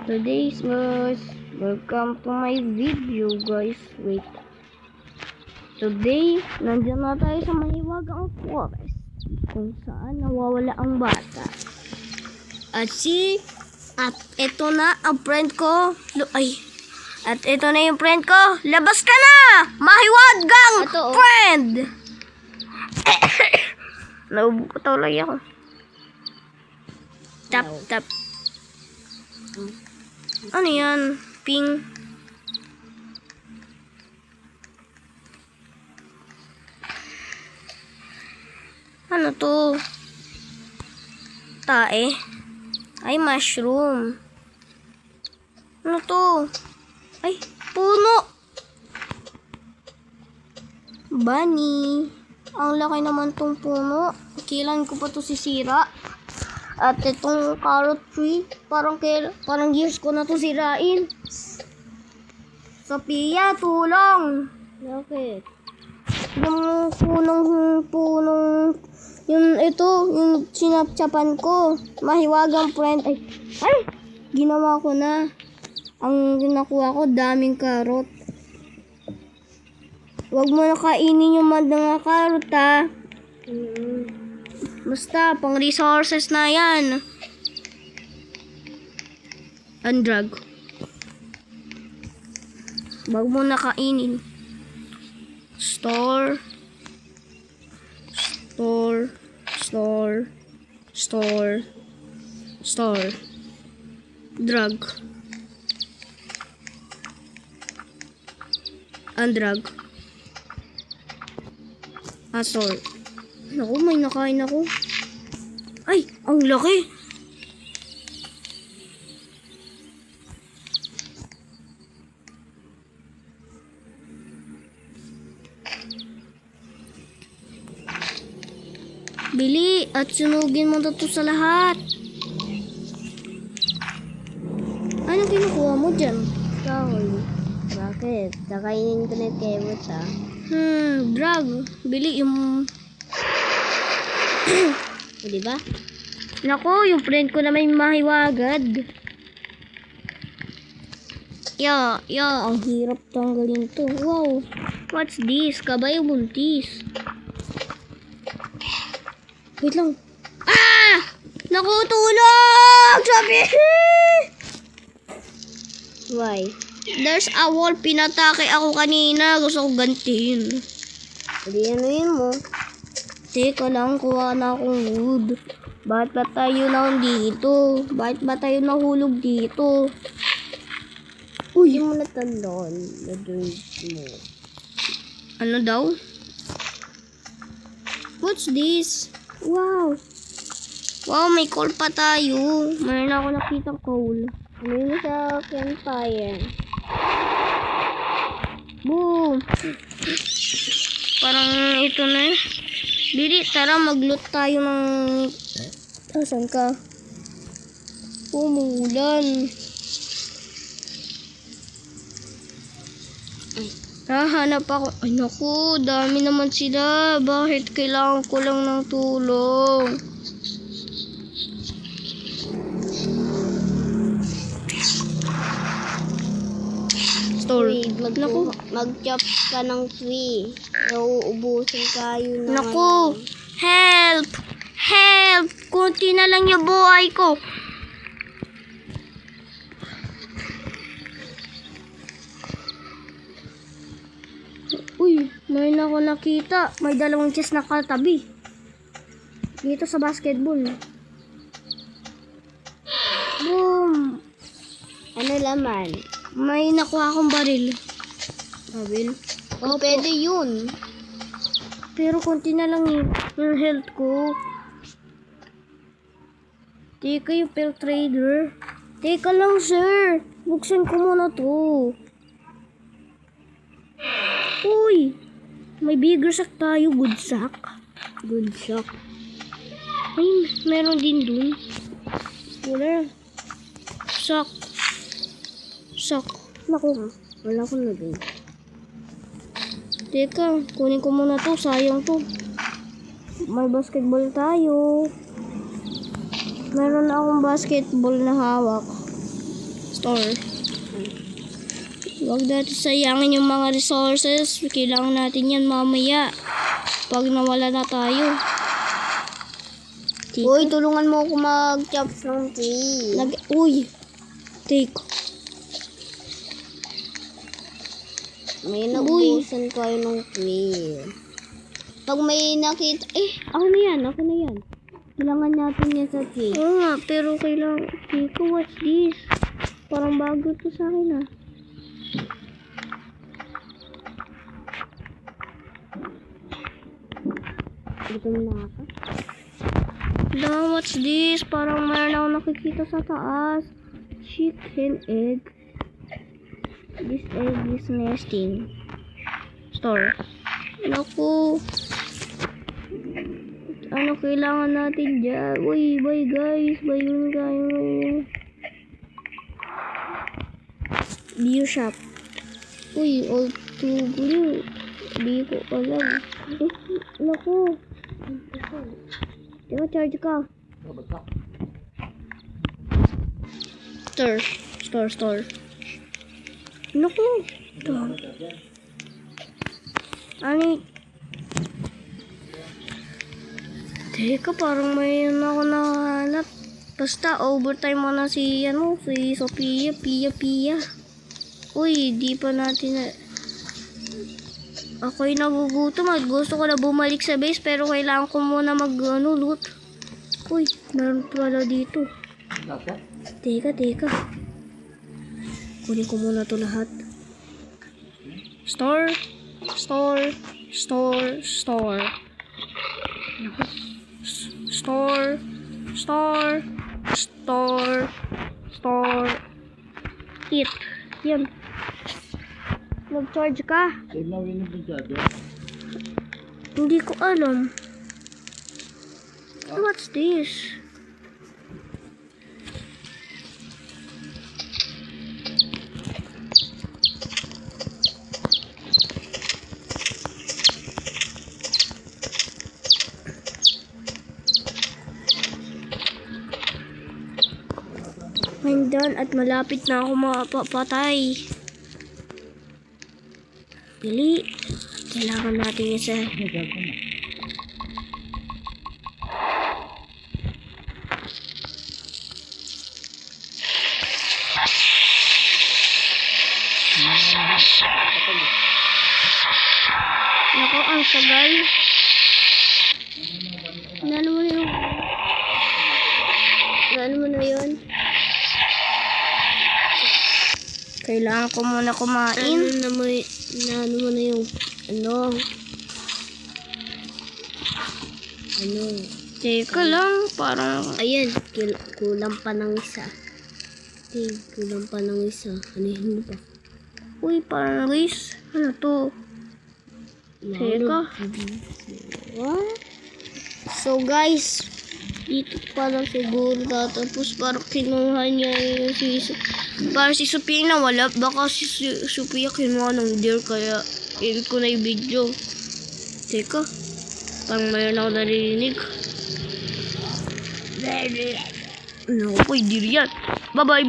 Today's guys, welcome to my video guys. Wait. Today, nandiyan na tayo sa mahiwagang forest kung saan nawawala ang bata. At ito na ang friend ko. At ito na yung friend ko. Labas ka na! Mahiwagang friend! Naubo ko tuloy ako. Tap. Ano yan? Ping. Ano to? Tae. Ay, mushroom. Ano to? Ay, puno. Bunny. Ang laki naman tong puno. Kailan ko pa to sisira? At itong carrot tree, parang years ko na to sirain. Sophia, tulong! Bakit? Yung yung sinapchapan ko. Mahiwagang friend. Ay! Ginawa ko na. Ang ginakuha ko, daming carrot. Huwag mo na kainin yung mga carrot, ha? Basta, pang resources na yan. Undrag. Huwag mo na kainin. Store. Drug. Undrag. Store. Naku, may nakain ako. Ay, ang laki. Bili at sunugin mo to sa lahat. Anong kinukuha mo dyan? Kahoy. Bakit? Kakainin ko na kemot Drug. Bili yung... Diba? Nako, yung friend ko na may mahiwagad. Ang hirap tanggalin to. Wow. What's this? Kabayo buntis. Wait lang. Naku, tulong! Sabi! Why? There's a wall. Pinatake ako kanina. Gusto ko gantiin. Hindi anuin mo. Teka lang, kuha na akong wood. Bakit ba tayo nandito? Bakit ba tayo nahulog dito? Uy! Hindi mo natandaan. Na-drink mo. Ano daw? What's this? Wow! Wow, may coal pa tayo. Mayroon ako nakitang coal. Ano yun sa campfire? Boom! Parang ito na. Bili, tara mag-loot tayo ng... Saan ka? Umuulan. Hahanap ako. Ay naku, dami naman sila. Bakit kailangan ko lang ng tulong? Store. Naku. Mag-chop ka ng tree. Nauubusin kayo na. Naku! Help! Help! Kunti na lang yung buhay ko. Uy, mayroon ako nakita. May dalawang chest na katabi. Dito sa basketball. Boom! Ano laman? May nakuha akong baril. Baril? Oh, pwede yun. Pero konti na lang yung health ko. Teka, yung pill trader. Teka lang, sir. Buksan ko muna to. Uy! May bigger sack tayo. Good sack. Good sack. Ay, meron din dun. Wala. Sack. Naku. Wala ko na din. Teka, kunin ko muna to. Sayang to. May basketball tayo. Meron akong basketball na hawak. Store. Huwag natin sayangin yung mga resources. Kailangan natin yan mamaya. Pag nawala na tayo. Uy, tulungan mo ako mag-chop ng tree. Uy. Take. May naubusan kayo ng tree. Pag may nakita, ako na yan. Kailangan natin yan sa tree. Oo nga, pero kailangan. Teka, what's this? Parang bago to sa akin ah. Gutom na ako. What's this? Parang mayroon ako nakikita sa taas. Chicken egg. This egg is nesting. Store. Naku. Ano kailangan natin dyan? Uy, bye guys. Bye yun kayo. Beer shop. Uy, old to blue. Di ko alam. Naku. Diba charge ka? Store. Naku. Ani? Teka, parang may ako nahanap. Basta, overtime mo na si Sophia, Pia. Uy, di pa natin na... Ako'y nagugutom at gusto ko na bumalik sa base pero kailangan ko muna loot. Uy, meron pala dito. Teka. Kunin ko muna to lahat. Store. Store. Eat. Yan. Mag-charge ka. Hindi ko alam. What's this? I'm done at malapit na ako mapapatay. Pili. Kailangan natin isa. Naku, ang tagal. Nano mo na yun? Kailangan ko muna kumain. Ano mo na yung Teka lang, parang... Ayan, kulang pa ng isa. Kulang pa ng isa. Anihin mo pa. Uy, parang guys. Ano to? Teka. What? So guys, dito pa lang siguro tapos parang kinuha niya yung parang si Sophia nawala. Baka si Sophia kinuha ng deer kaya edit ko na yung video. Teka. Parang mayroon ako narinig. No, po, hindi yan. Bye-bye.